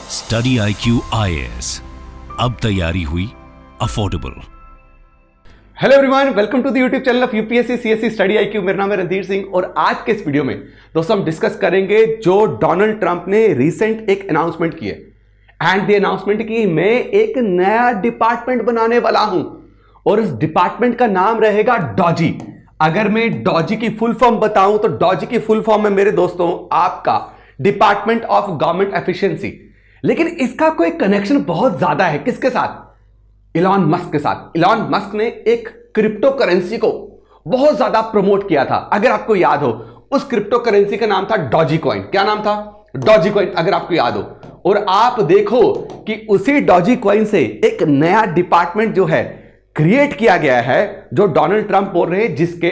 Study IQ IAS, अब तैयारी हुई affordable. Hello everyone, welcome to the YouTube channel of UPSC CSC study IQ। मेरा नाम है रणधीर सिंह और आज के इस वीडियो में दोस्तों हम डिस्कस करेंगे जो डोनाल्ड ट्रंप ने रिसेंट एक अनाउंसमेंट की है। एंड द अनाउंसमेंट की मैं एक नया डिपार्टमेंट बनाने वाला हूं और इस डिपार्टमेंट का नाम रहेगा डॉजी। अगर मैं डॉजी की फुल फॉर्म बताऊं तो डॉजी की फुल फॉर्म है मेरे दोस्तों आपका डिपार्टमेंट ऑफ गवर्नमेंट एफिशिएंसी। लेकिन इसका कोई कनेक्शन बहुत ज्यादा है किसके साथ? इलॉन मस्क के साथ। इलॉन मस्क ने एक क्रिप्टो करेंसी को बहुत ज्यादा प्रमोट किया था। अगर आपको याद हो उस क्रिप्टो करेंसी का नाम था डॉजी कॉइन। क्या नाम था? डॉजी कॉइन, अगर आपको याद हो। और आप देखो कि उसी डॉजी कॉइन से एक नया डिपार्टमेंट जो है क्रिएट किया गया है, जो डोनाल्ड ट्रंप बोल रहे हैं, जिसके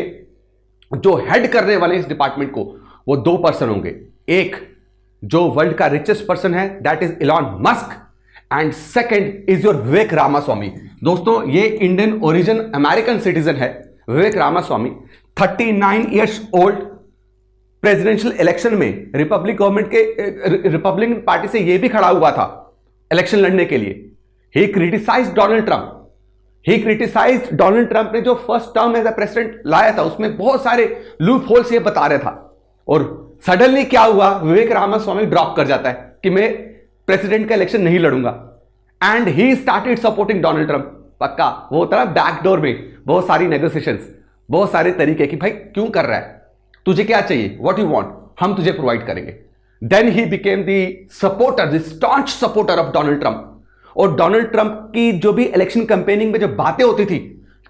जो हेड करने वाले इस डिपार्टमेंट को वो दो पर्सन होंगे। एक जो वर्ल्ड का रिचेस्ट पर्सन है that is Elon Musk and second is your Vivek Ramaswamy. दोस्तों ये इंडियन ओरिजिन अमेरिकन सिटीजन है Vivek Ramaswamy. 39 years old. Presidential election में रिपब्लिकन पार्टी से ये भी खड़ा हुआ था इलेक्शन लड़ने के लिए। ही क्रिटिसाइज्ड डोनाल्ड ट्रंप ने जो first term as a president लाया था उसमें बहुत सारे लूप होल्स ये बता रहा था। और सडनली क्या हुआ, विवेक रामास्वामी ड्रॉप कर जाता है कि मैं प्रेसिडेंट का इलेक्शन नहीं लड़ूंगा and he started supporting Donald Trump. पक्का वो होता है बैकडोर में बहुत सारी नेगोशिएशंस, बहुत सारे तरीके कि भाई क्यों कर रहा है, तुझे क्या चाहिए, व्हाट यू वांट, हम तुझे प्रोवाइड करेंगे। Then he became the supporter, the staunch supporter of Donald Trump. और डोनाल्ड ट्रंप की जो भी इलेक्शन कैंपेनिंग में जो बातें होती थी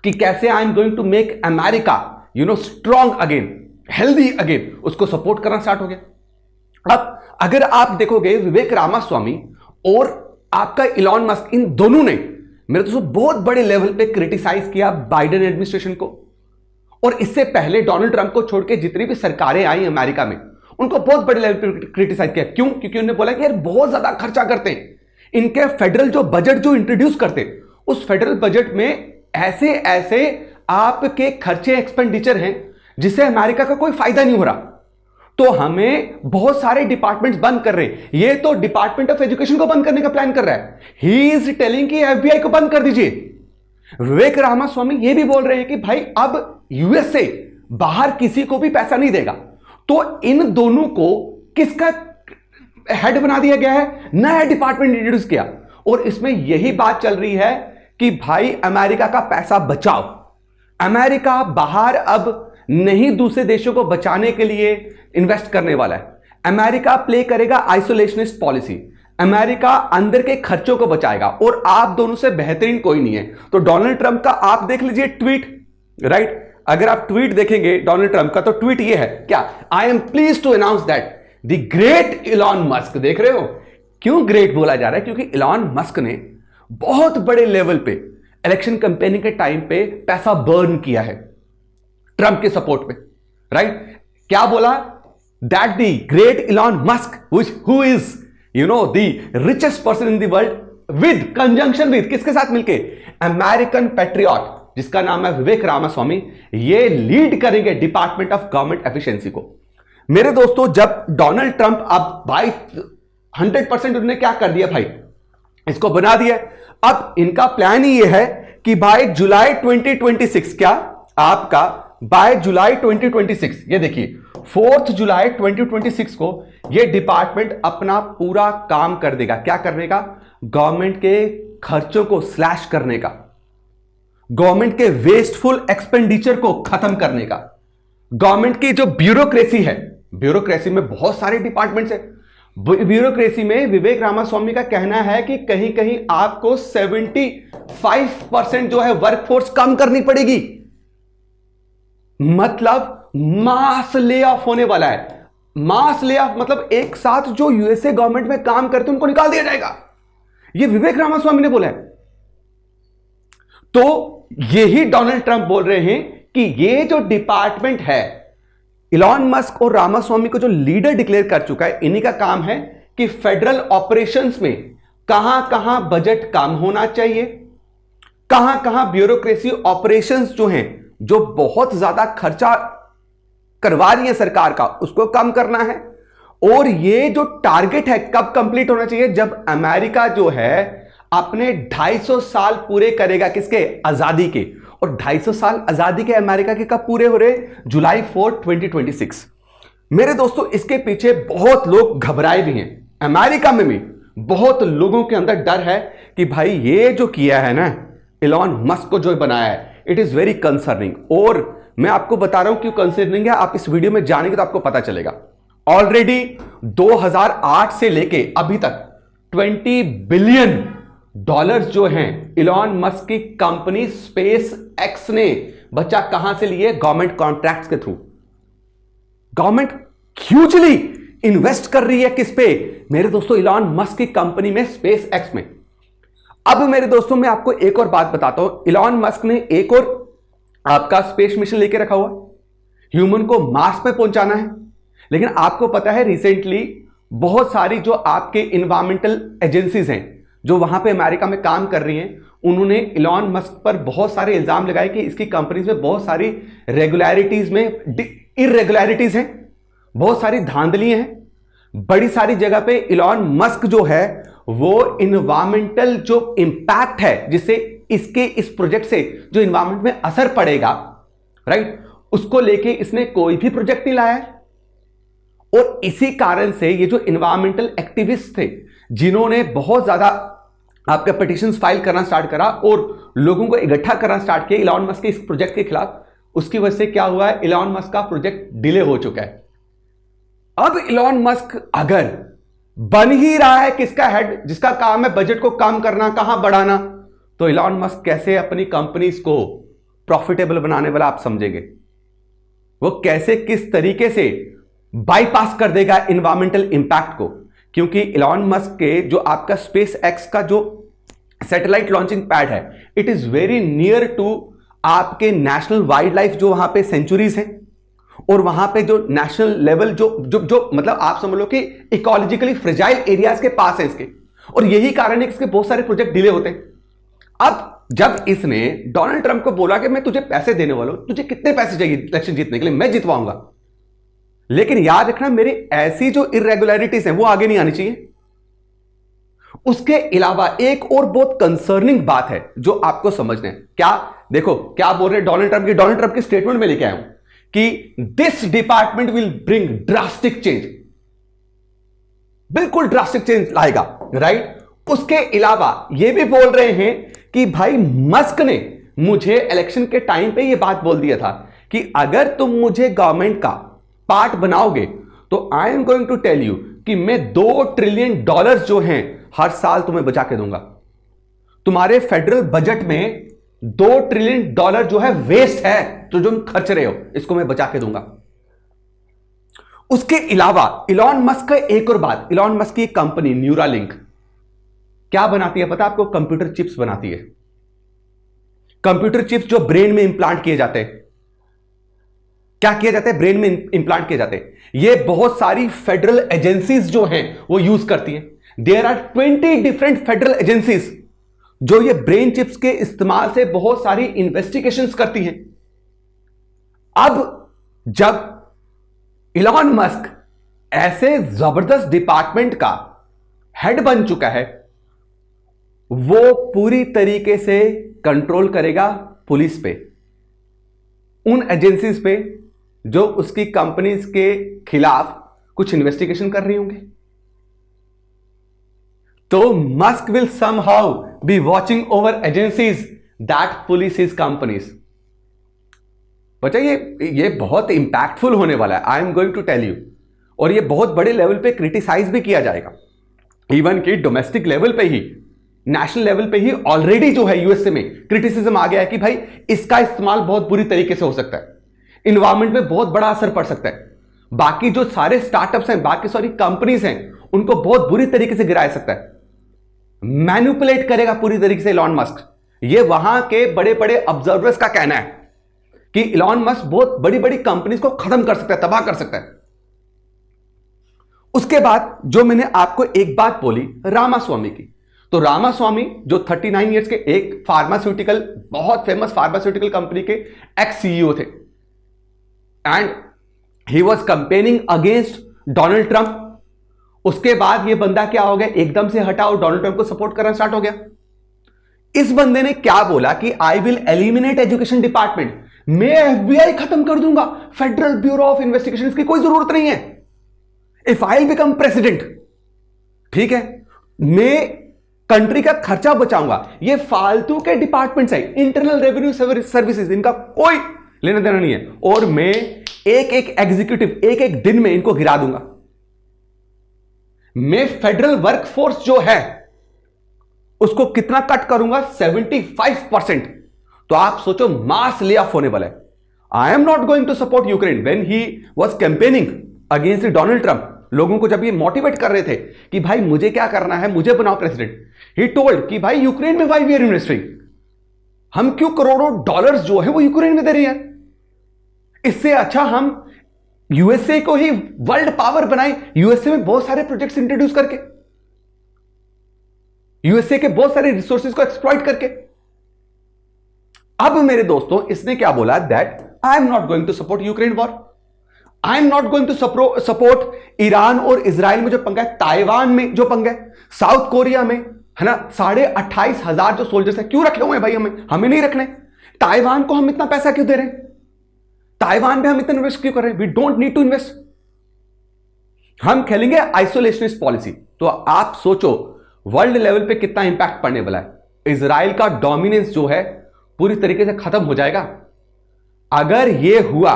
कि कैसे I am going to make America strong again, healthy again, उसको सपोर्ट करना स्टार्ट हो गया। अब अगर आप देखोगे विवेक रामास्वामी और आपका इलॉन मस्क, इन दोनों ने मेरे दोस्तों बहुत बड़े लेवल पे क्रिटिसाइज किया बाइडेन एडमिनिस्ट्रेशन को। और इससे पहले डोनाल्ड ट्रंप को छोड़ के जितनी भी सरकारें आई अमेरिका में उनको बहुत बड़े लेवल पे क्रिटिसाइज किया। क्यों? क्योंकि उन्होंने बोला कि यार बहुत ज्यादा खर्चा करते हैं। इनके फेडरल जो बजट जो इंट्रोड्यूस करते उस फेडरल बजट में ऐसे ऐसे आपके खर्चे एक्सपेंडिचर हैं जिससे अमेरिका का कोई फायदा नहीं हो रहा। तो हमें बहुत सारे डिपार्टमेंट्स बंद कर रहे हैं। ये तो डिपार्टमेंट ऑफ एजुकेशन को बंद करने का प्लान कर रहा है। ही इज टेलिंग कि FBI को बंद कर दीजिए। विवेक रामास्वामी ये भी बोल रहे हैं कि भाई अब यूएस से बाहर किसी को भी पैसा नहीं देगा। तो इन दोनों को किसका हेड बना दिया गया है? नया डिपार्टमेंट इंट्रोड्यूस किया। और इसमें यही बात चल रही है कि भाई अमेरिका का पैसा बचाओ। अमेरिका बाहर अब नहीं दूसरे देशों को बचाने के लिए इन्वेस्ट करने वाला है। अमेरिका प्ले करेगा आइसोलेशनिस्ट पॉलिसी। अमेरिका अंदर के खर्चों को बचाएगा और आप दोनों से बेहतरीन कोई नहीं है। तो डोनाल्ड ट्रंप का आप देख लीजिए ट्वीट, राइट? अगर आप ट्वीट देखेंगे डोनाल्ड ट्रंप का तो ट्वीट ये है क्या? I am pleased to announce that the great Elon Musk. देख रहे हो क्यों ग्रेट बोला जा रहा है? क्योंकि इलॉन मस्क ने बहुत बड़े लेवल पे इलेक्शन कैंपेनिंग के टाइम पे पैसा बर्न किया है ट्रंप के सपोर्ट में, राइट? क्या बोला? That the great Elon Musk who is the richest person in the world with conjunction with किसके साथ मिलके? अमेरिकन पैट्रियट जिसका नाम है विवेक रामास्वामी, ये लीड करेंगे डिपार्टमेंट ऑफ गवर्नमेंट एफिशिएंसी को। मेरे दोस्तों जब डोनाल्ड ट्रंप अब भाई 100% उन्होंने क्या कर दिया भाई, इसको बना दिया। अब इनका प्लान ही ये है कि भाई जुलाई 2026, क्या आपका बाय जुलाई 2026, ये देखिए 4 जुलाई 2026 को ये डिपार्टमेंट अपना पूरा काम कर देगा। क्या करने का? गवर्नमेंट के खर्चों को स्लैश करने का, गवर्नमेंट के वेस्टफुल एक्सपेंडिचर को खत्म करने का। गवर्नमेंट की जो ब्यूरोक्रेसी है, ब्यूरोक्रेसी में बहुत सारे डिपार्टमेंट्स है। ब्यूरोक्रेसी में विवेक रामास्वामी का कहना है कि कहीं कहीं आपको 75% जो है वर्कफोर्स कम करनी पड़ेगी। मतलब मास ले ऑफ होने वाला है। मास ले ऑफ मतलब एक साथ जो यूएसए गवर्नमेंट में काम करते उनको निकाल दिया जाएगा। ये विवेक रामास्वामी ने बोला है। तो यही डोनाल्ड ट्रंप बोल रहे हैं कि ये जो डिपार्टमेंट है, इलॉन मस्क और रामास्वामी को जो लीडर डिक्लेयर कर चुका है, इन्हीं का काम है कि फेडरल ऑपरेशंस में कहां कहां बजट कम होना चाहिए, कहां कहां ब्यूरोक्रेसी ऑपरेशंस जो हैं जो बहुत ज्यादा खर्चा करवा रही है सरकार का, उसको कम करना है। और ये जो टारगेट है कब कंप्लीट होना चाहिए? जब अमेरिका जो है अपने 250 साल पूरे करेगा, किसके? आजादी के। और 250 साल आजादी के अमेरिका के कब पूरे हो रहे? जुलाई 4, 2026। मेरे दोस्तों, इसके पीछे बहुत लोग घबराए भी हैं। अमेरिका में भी बहुत लोगों के अंदर डर है कि भाई ये जो किया है ना इलॉन मस्क को, जो बनाया है, इट इज वेरी कंसर्निंग। और मैं आपको बता रहा हूं क्यों कंसर्निंग है, आप इस वीडियो में जानेंगे तो आपको पता चलेगा। ऑलरेडी 2008 से लेके अभी तक $20 बिलियन जो हैं इलॉन मस्क की कंपनी स्पेस एक्स ने बच्चा कहां से लिए? गवर्नमेंट कॉन्ट्रैक्ट्स के थ्रू। गवर्नमेंट ह्यूजली इन्वेस्ट कर रही है किस पे? मेरे दोस्तों, इलॉन मस्क की कंपनी में, स्पेस एक्स में। अब मेरे दोस्तों, मैं आपको एक और बात बताता हूं। इलॉन मस्क ने एक और आपका स्पेस मिशन लेके रखा हुआ, ह्यूमन को मार्स पे पहुंचाना है। लेकिन आपको पता है रिसेंटली बहुत सारी जो आपके इन्वायरमेंटल एजेंसीज हैं जो वहां पे अमेरिका में काम कर रही हैं, उन्होंने इलॉन मस्क पर बहुत सारे इल्जाम लगाए कि इसकी कंपनीज में बहुत सारी रेगुलरिटीज में इरेगुलरिटीज हैं, बहुत सारी धांधलियां हैं। बड़ी सारी जगह पे इलॉन मस्क जो है वो इन्वायरमेंटल जो इंपैक्ट है, जिससे इसके इस प्रोजेक्ट से जो इन्वायरमेंट में असर पड़ेगा, राइट, उसको लेके इसने कोई भी प्रोजेक्ट नहीं लाया है। और इसी कारण से ये जो इन्वायरमेंटल एक्टिविस्ट थे, जिन्होंने बहुत ज्यादा आपके पिटीशंस फाइल करना स्टार्ट करा और लोगों को इकट्ठा करना स्टार्ट किया इलॉन मस्क के इस प्रोजेक्ट के खिलाफ, उसकी वजह से क्या हुआ है? इलॉन मस्क का प्रोजेक्ट डिले हो चुका है। अब इलॉन मस्क अगर बन ही रहा है किसका हेड, जिसका काम है बजट को कम करना, कहां बढ़ाना, तो इलॉन मस्क कैसे अपनी कंपनीज को प्रॉफिटेबल बनाने वाला आप समझेंगे? वो कैसे, किस तरीके से बाईपास कर देगा इन्वायरमेंटल इंपैक्ट को? क्योंकि इलॉन मस्क के जो आपका स्पेस एक्स का जो सैटेलाइट लॉन्चिंग पैड है, it is very near to आपके नेशनल वाइल्ड लाइफ जो वहां पे सेंचुरीज हैं, और वहां पे जो नेशनल लेवल जो मतलब आप समझ लो कि इकोलॉजिकली फ्रेजाइल एरियाज के पास है इसके। और यही कारण है कि इसके बहुत सारे प्रोजेक्ट डिले होते हैं। अब जब इसने डोनाल्ड ट्रंप को बोला कि मैं तुझे पैसे देने वाला हूं, तुझे कितने पैसे चाहिए इलेक्शन जीतने के लिए, मैं जितवाऊंगा, लेकिन याद रखना मेरी ऐसी जो इरेगुलरिटीज हैं वो आगे नहीं आनी चाहिए। उसके अलावा एक और बहुत कंसर्निंग बात है जो आपको समझना है। क्या? देखो क्या बोल रहे डोनाल्ड ट्रंप की, डोनाल्ड ट्रंप की स्टेटमेंट में लेके आया हूं कि this department will bring drastic change, बिल्कुल ड्रास्टिक चेंज लाएगा, राइट। उसके अलावा यह भी बोल रहे हैं कि भाई मस्क ने मुझे इलेक्शन के टाइम पे यह बात बोल दिया था कि अगर तुम मुझे गवर्नमेंट का पार्ट बनाओगे तो I am going to tell you कि मैं $2 ट्रिलियन जो हैं हर साल तुम्हें बचा के दूंगा। तुम्हारे फेडरल बजट में $2 ट्रिलियन जो है वेस्ट है, तो जो खर्च रहे हो, इसको मैं बचा के दूंगा। उसके अलावा इलॉन मस्क का एक और बात, इलॉन मस्क की कंपनी न्यूरालिंक क्या बनाती है पता है आपको? कंप्यूटर चिप्स बनाती है। कंप्यूटर चिप्स जो ब्रेन में इंप्लांट किए जाते हैं। क्या किया जाता है? ब्रेन में इंप्लांट किए जाते हैं। ये बहुत सारी फेडरल एजेंसीज जो हैं वो यूज करती हैं। There are 20 different federal agencies जो ये ब्रेन चिप्स के इस्तेमाल से बहुत सारी इन्वेस्टिगेशंस करती हैं। अब जब इलॉन मस्क ऐसे जबरदस्त डिपार्टमेंट का हेड बन चुका है, वो पूरी तरीके से कंट्रोल करेगा पुलिस पे, उन एजेंसीज पे जो उसकी कंपनीज के खिलाफ कुछ इन्वेस्टिगेशन कर रही होंगे। तो Musk will somehow be watching over agencies that police his companies. बच्चा ये बहुत इंपैक्टफुल होने वाला है, I am going to tell you. और ये बहुत बड़े लेवल पे क्रिटिसाइज भी किया जाएगा, इवन कि डोमेस्टिक लेवल पे ही, नेशनल लेवल पे ही ऑलरेडी जो है यूएसए में क्रिटिसिज्म आ गया है कि भाई इसका इस्तेमाल बहुत बुरी तरीके से हो सकता है, इन्वायरमेंट में बहुत बड़ा असर पड़ सकता है, बाकी जो सारे स्टार्टअप्स हैं, बाकी सारी कंपनीज हैं, उनको बहुत बुरी तरीके से गिरा सकता है, मैनिपुलेट करेगा पूरी तरीके से इलॉन मस्क। ये वहां के बड़े बड़े ऑब्जर्वर्स का कहना है कि इलॉन मस्क बहुत बड़ी बड़ी कंपनीज को खत्म कर सकता है, तबाह कर सकता है। उसके बाद जो मैंने आपको एक बात बोली रामास्वामी की, तो रामास्वामी जो 39 इयर्स के एक फार्मास्यूटिकल, बहुत फेमस फार्मास्यूटिकल कंपनी के एक्स सीईओ थे, and he was campaigning against Donald Trump उसके बाद ये बंदा क्या हो गया, एकदम से हटा और डोनाल्ड ट्रंप को सपोर्ट करना स्टार्ट हो गया। इस बंदे ने क्या बोला कि I will eliminate education department, मैं एफबीआई खत्म कर दूंगा, फेडरल ब्यूरो ऑफ इन्वेस्टिगेशन, इसकी कोई जरूरत नहीं है इफ आई बिकम प्रेसिडेंट। ठीक है, मैं कंट्री का खर्चा बचाऊंगा। ये फालतू के डिपार्टमेंट्स है, इंटरनल रेवेन्यू सर्विसेज, इनका कोई लेना देना नहीं है, और मैं एक एक एग्जीक्यूटिव एक एक दिन में इनको गिरा दूंगा। मैं फेडरल वर्कफोर्स जो है उसको कितना कट करूंगा, 75%। तो आप सोचो मास ले ऑफ होने वाला है। I am not going to support Ukraine. When he was campaigning against Donald Trump, लोगों को जब ये मोटिवेट कर रहे थे कि भाई मुझे क्या करना है, मुझे बनाओ प्रेसिडेंट, ही टोल्ड कि भाई यूक्रेन में व्हाई वी आर इन्वेस्टिंग, हम क्यों करोड़ों डॉलर्स जो है वो यूक्रेन में दे रहे हैं, इससे अच्छा हम यूएसए को ही वर्ल्ड पावर बनाए, यूएसए में बहुत सारे प्रोजेक्ट्स इंट्रोड्यूस करके, यूएसए के बहुत सारे रिसोर्सेज को एक्सप्लॉइट करके। अब मेरे दोस्तों इसने क्या बोला, that I am not going to support Ukraine war, I am not going to support Iran और इजराइल में जो पंगा है, ताइवान में जो पंगा है, साउथ कोरिया में है ना 28,500 जो सोल्जर्स है, क्यों रखे हुए हैं भाई, हमें नहीं रखने। ताइवान को हम इतना पैसा क्यों दे रहे हैं, ताइवान में हम इतना इन्वेस्ट क्यों कर रहे हैं, we don't need to invest. हम खेलेंगे आइसोलेशनिस्ट पॉलिसी। तो आप सोचो वर्ल्ड लेवल पे कितना इंपैक्ट पड़ने वाला है। इजराइल का डोमिनेंस जो है पूरी तरीके से खत्म हो जाएगा। अगर यह हुआ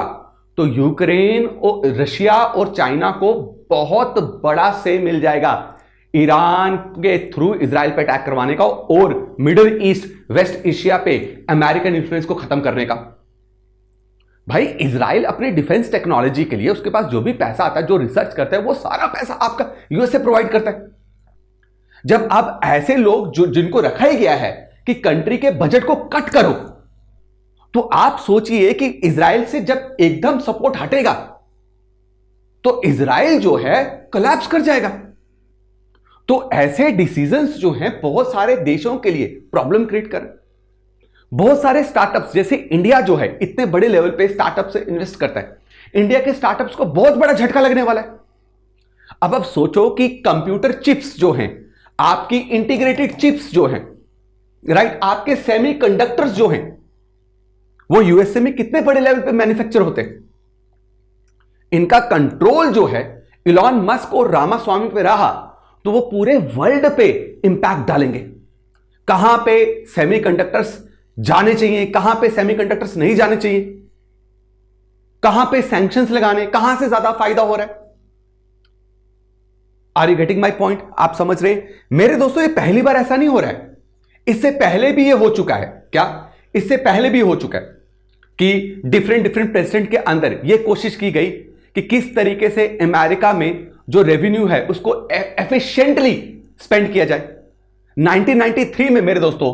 तो यूक्रेन और रशिया और चाइना को बहुत बड़ा से मिल जाएगा ईरान के थ्रू इजराइल पे अटैक करवाने का, और मिडिल ईस्ट वेस्ट एशिया पे अमेरिकन इन्फ्लुएंस को खत्म करने का। भाई इजराइल अपने डिफेंस टेक्नोलॉजी के लिए उसके पास जो भी पैसा आता है, जो रिसर्च करता है, वो सारा पैसा आपका यूएसए प्रोवाइड करता है। जब आप ऐसे लोग जो जिनको रखा ही गया है कि कंट्री के बजट को कट करो, तो आप सोचिए कि इजराइल से जब एकदम सपोर्ट हटेगा तो इजराइल जो है कोलैप्स कर जाएगा। तो ऐसे डिसीजंस जो हैं बहुत सारे देशों के लिए प्रॉब्लम क्रिएट कर। बहुत सारे स्टार्टअप्स, जैसे इंडिया जो है इतने बड़े लेवल पे स्टार्टअप से इन्वेस्ट करता है, इंडिया के स्टार्टअप्स को बहुत बड़ा झटका लगने वाला है। अब सोचो कि कंप्यूटर चिप्स जो हैं, आपकी इंटीग्रेटेड चिप्स जो हैं, राइट, आपके सेमीकंडक्टर्स जो हैं, वो यूएसए में कितने बड़े लेवल पे मैन्युफैक्चर होते हैं। इनका कंट्रोल जो है इलॉन मस्क और रामास्वामी पे रहा तो वो पूरे वर्ल्ड पे इंपैक्ट डालेंगे। कहां पे सेमीकंडक्टर्स जाने चाहिए, कहां पे सेमीकंडक्टर्स नहीं जाने चाहिए, कहां पे सैंक्शंस लगाने, कहां से ज्यादा फायदा हो रहा है। Are you getting my point? आप समझ रहे हैं मेरे दोस्तों? ये पहली बार ऐसा नहीं हो रहा है, इससे पहले भी ये हो चुका है। क्या? इससे पहले भी हो चुका है कि डिफरेंट प्रेसिडेंट के अंदर यह कोशिश की गई कि किस तरीके से अमेरिका में जो रेवेन्यू है उसको एफिशिएंटली स्पेंड किया जाए। 1993 में मेरे दोस्तों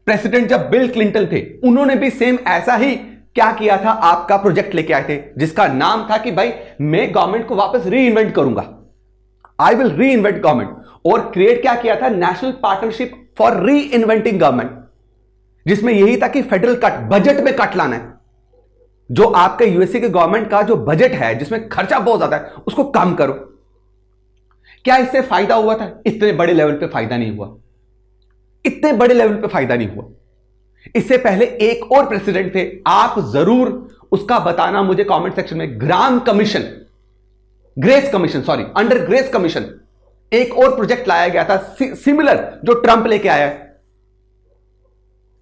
प्रेसिडेंट जब बिल क्लिंटन थे, उन्होंने भी सेम ऐसा ही क्या किया था, आपका प्रोजेक्ट लेके आए थे जिसका नाम था कि भाई मैं गवर्नमेंट को वापस री इन्वेंट करूंगा, आई विल री इन्वेंट गवर्नमेंट। और क्रिएट क्या किया था, नेशनल पार्टनरशिप फॉर री इन्वेंटिंग गवर्नमेंट, जिसमें यही था कि फेडरल कट, बजट में कट लाना है। जो आपके यूएसए के गवर्नमेंट का जो बजट है जिसमें खर्चा बहुत ज्यादा है, उसको कम करो। क्या इससे फायदा हुआ था? इतने बड़े लेवल पे फायदा नहीं हुआ, इतने बड़े लेवल पे फायदा नहीं हुआ। इससे पहले एक और प्रेसिडेंट थे, आप जरूर उसका बताना मुझे कमेंट सेक्शन में। ग्राम commission, grace commission, sorry, under grace commission एक और प्रोजेक्ट लाया गया था सिमिलर जो ट्रंप लेके आया है।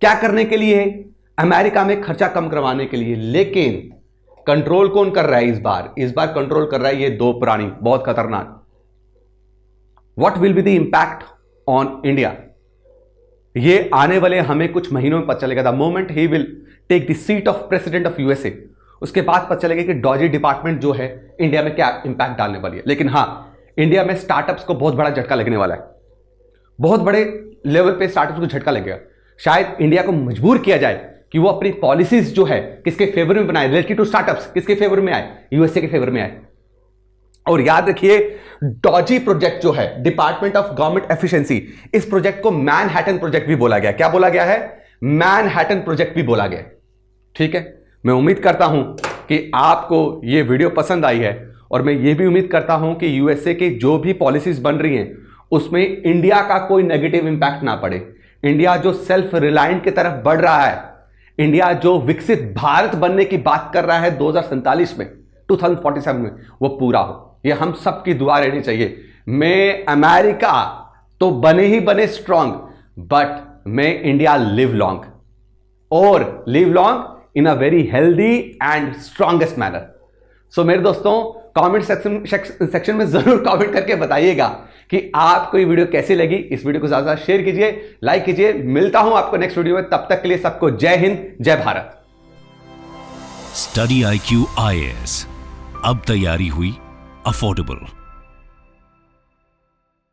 क्या करने के लिए? अमेरिका में खर्चा कम करवाने के लिए। लेकिन कंट्रोल कौन कर रहा है इस बार? इस बार कंट्रोल कर रहा है ये दो प्राणी, बहुत खतरनाक। What will be the impact on India? ये आने वाले हमें कुछ महीनों में पता चलेगा। The moment he will take the seat of president of USA, उसके बाद पता चलेगा कि डॉजी डिपार्टमेंट जो है इंडिया में क्या इंपैक्ट डालने वाली है। लेकिन हां, इंडिया में स्टार्टअप्स को बहुत बड़ा झटका लगने वाला है, बहुत बड़े लेवल पे स्टार्टअप्स को झटका लगेगा। शायद इंडिया को मजबूर किया जाए कि वो अपनी पॉलिसीज जो है किसके फेवर में बनाए, रिलेटेड टू स्टार्टअप्स किसके फेवर में आए, यूएसए के फेवर में आए। और याद रखिए डॉजी प्रोजेक्ट जो है, डिपार्टमेंट ऑफ गवर्नमेंट एफिशिएंसी, इस प्रोजेक्ट को मैनहट्टन प्रोजेक्ट भी बोला गया। क्या बोला गया है? मैनहट्टन प्रोजेक्ट भी बोला गया। ठीक है, मैं उम्मीद करता हूं कि आपको यह वीडियो पसंद आई है और मैं ये भी उम्मीद करता हूं कि यूएसए के जो भी पॉलिसीज बन रही हैं उसमें इंडिया का कोई नेगेटिव इंपैक्ट ना पड़े। इंडिया जो सेल्फ रिलायंट की तरफ बढ़ रहा है, इंडिया जो विकसित भारत बनने की बात कर रहा है 2047 में, 2047 में, वो पूरा हो। ये हम सबकी दुआ रहनी चाहिए। मैं अमेरिका तो बने ही बने स्ट्रांग, बट मैं इंडिया लिव लॉन्ग, और live long in a very healthy and strongest manner. So मेरे दोस्तों, कमेंट सेक्शन में जरूर कमेंट करके बताइएगा कि आपको ये वीडियो कैसी लगी। इस वीडियो को ज्यादा शेयर कीजिए, लाइक कीजिए। मिलता हूं आपको नेक्स्ट वीडियो में, तब तक के लिए सबको जय हिंद, जय भारत। स्टडी IQ IAS, अब तैयारी हुई अफोर्डेबल।